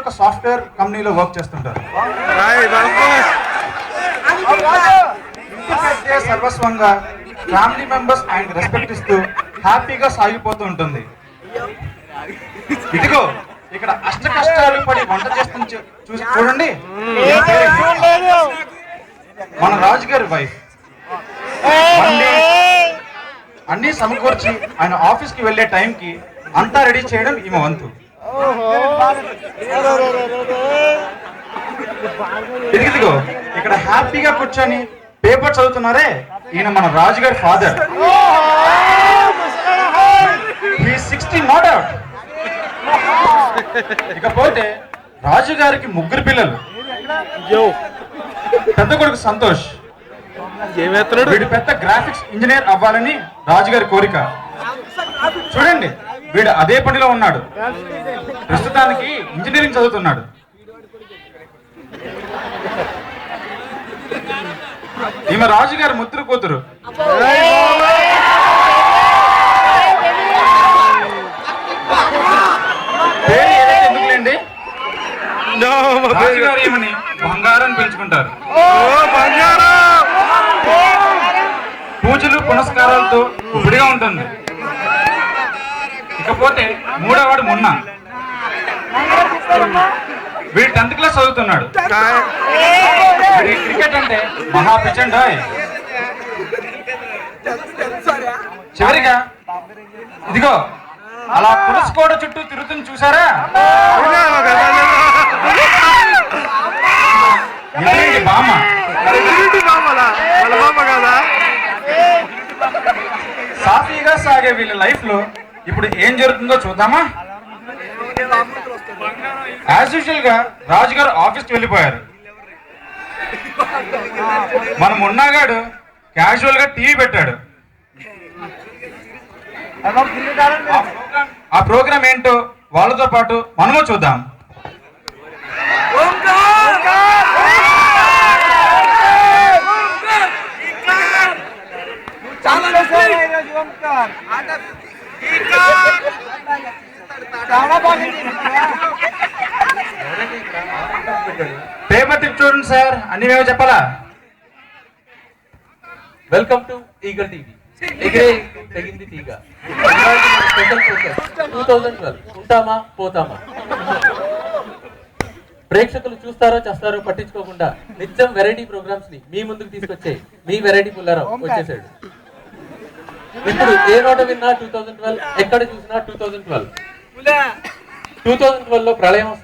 ఒక సాఫ్ట్వేర్ కంపెనీలో వర్క్ చేస్తుంటారు. ఇంటికి సర్వస్వంగా ఫ్యామిలీ మెంబర్స్ ఆయన రెస్పెక్ట్ ఇస్తూ హ్యాపీగా సాగిపోతూ ఉంటుంది. ఇదిగో ఇక్కడ అష్ట కష్టాలు పడి వంట చేస్తుంది చూసి చూడండి, మన రాజుగారి వైఫ్. అన్ని సమకూర్చి ఆయన ఆఫీస్కి వెళ్ళే టైంకి అంతా రెడీ చేయడం ఈమె వంతు. ఇదిగో ఇక్కడ హ్యాపీగా కూర్చొని పేపర్ చదువుతున్నారే, ఈయన మన రాజుగారి ఫాదర్. 60 not out. ఇకపోతే రాజుగారికి 3 పిల్లలు. పెద్ద కొడుకు సంతోష్, వీడు పెద్ద గ్రాఫిక్స్ ఇంజనీర్ అవ్వాలని రాజుగారి కోరిక. చూడండి, వీడు అదే పనిలో ఉన్నాడు. ప్రస్తుతానికి ఇంజనీరింగ్ చదువుతున్నాడు. ఈమె రాజుగారి ముద్ర కూతురు. పేరు ఏదైతే ఎందుకులేండి, రాజుగారు ఈమెని బంగారం పెంచుకుంటారు. పూజలు పునస్కారాలతో గుడిగా ఉంటుంది. ఇకపోతే 3వ వాడు మున్నా. వీడు 10th క్లాస్ చదువుతున్నాడు. క్రికెట్ అంటే మహా పిచ్చండి. చివరిగా ఇదిగో అలా పులుసుకోడ చుట్టూ తిరుగుతుంది చూసారా, బామ్మ. సాఫీగా సాగే వీళ్ళ లైఫ్ లో ఇప్పుడు ఏం జరుగుతుందో చూద్దామా. యాజ్ యూజువల్ గా రాజుగారు ఆఫీస్కి వెళ్ళిపోయారు. మన మున్నాగాడు క్యాజువల్ గా టీవీ పెట్టాడు. ఆ ప్రోగ్రామ్ ఏంటో వాళ్ళతో పాటు మనము చూద్దాం. పేపర్ టిప్ చూడండి సార్, అన్ని మేము చెప్పాలా. Welcome to eagle TV. ఎగిరే తెగింది తీగ. స్పెషల్ ఫోకస్ 2012 ఉంటామా పోతామా. ప్రేక్షకులు చూస్తారో చేస్తారో పట్టించుకోకుండా నిత్యం వెరైటీ ప్రోగ్రామ్స్ ని మీ ముందుకు తీసుకొచ్చే మీ వెరైటీ పుల్లారావు వచ్చేసాడు. ఇప్పుడు ఏ నోట విన్నా 2012, ఎక్కడ చూసినా 2012. 2012 లో ప్రళయం వస్తుంది.